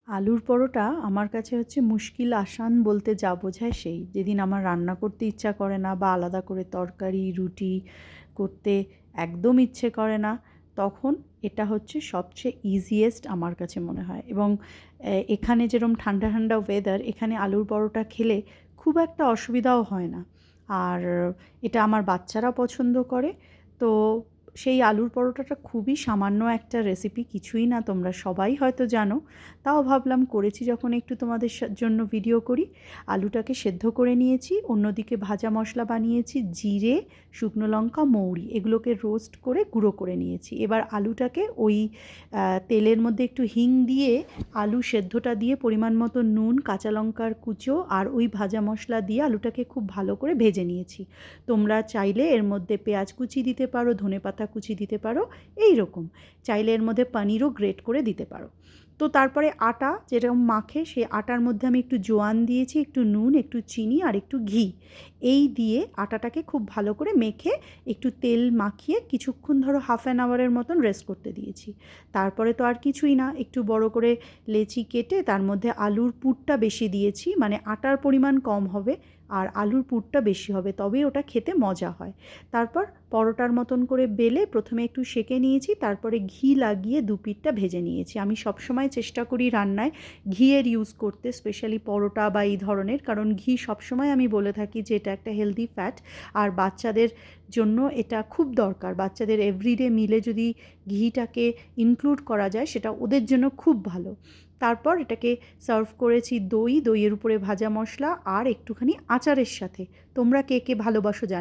আলুর পরোটা আমার কাছে হচ্ছে মুশকিল আসান বলতে যা বোঝায় সেই। যেদিন আমার রান্না করতে ইচ্ছা করে না বা আলাদা করে তরকারি, রুটি করতে একদম ইচ্ছে করে না, তখন এটা হচ্ছে সবচেয়ে ইজিয়েস্ট আমার কাছে মনে হয়। এবং এখানে যেরকম ঠান্ডা, ঠান্ডা ওয়েদার, এখানে আলুর পরোটা খেলে খুব একটা অসুবিধাও হয় না। আর এটা আমার বাচ্চারা পছন্দ করে। তো সেই আলুর পরোটাটা খুবই সামান্য একটা রেসিপি, কিছুই না, তোমরা সবাই হয়তো জানো। তাও ভাবলাম করেছি যখন একটু তোমাদের জন্য ভিডিও করি। আলুটাকে সেদ্ধ করে নিয়েছি, অন্যদিকে ভাজা মশলা বানিয়েছি, জিরে, শুকনো লঙ্কা, মৌরি এগুলোকে রোস্ট করে গুঁড়ো করে নিয়েছি। এবার আলুটাকে ওই তেলের মধ্যে একটু হিং দিয়ে, আলু সেদ্ধটা দিয়ে, পরিমাণ মতো নুন, কাঁচা লঙ্কার কুচো আর ওই ভাজা মশলা দিয়ে আলুটাকে খুব ভালো করে ভেজে নিয়েছি। তোমরা চাইলে এর মধ্যে পেঁয়াজ কুচি দিতে পারো, ধনেপাতা কুচি দিতে পারো, এই রকম। চাইলে এর মধ্যে পনিরও গ্রেট করে দিতে পারো। তো তারপরে আটা যেরকম মাখে, সেই আটার মধ্যে আমি একটু জোয়ান দিয়েছি, একটু নুন, একটু চিনি আর একটু ঘি, এই দিয়ে আটাটাকে খুব ভালো করে মেখে একটু তেল মাখিয়ে কিছুক্ষণ, ধরো হাফ অ্যান আওয়ারের মতন রেস্ট করতে দিয়েছি। তারপরে তো আর কিছুই না, একটু বড় করে লেচি কেটে তার মধ্যে আলুর পুরটা বেশি দিয়েছি, মানে আটার পরিমাণ কম হবে আর আলুর পুরটা বেশি হবে, তবেই ওটা খেতে মজা হয়। তারপর পরোটার মতন করে বেলে প্রথমে একটু সেঁকে নিয়েছি, তারপরে ঘি লাগিয়ে দু পিঠটা ভেজে নিয়েছি। আমি সবসময় চেষ্টা করি রান্নায় ঘিয়ের ইউজ করতে, স্পেশালি পরোটা বা এই ধরনের, কারণ ঘি সবসময় আমি বলে থাকি যে এটা একটা হেলদি ফ্যাট, আর বাচ্চাদের জন্য এটা খুব দরকার। বাচ্চাদের এভরিডে মিলে যদি ঘিটাকে ইনক্লুড করা যায়, সেটা ওদের জন্য খুব ভালো। তারপর এটাকে সার্ভ করেছি দইয়ের উপরে ভাজা মশলা আর একটুখানি আচারের সাথে। তোমরা কে কে ভালোবাসো জানি।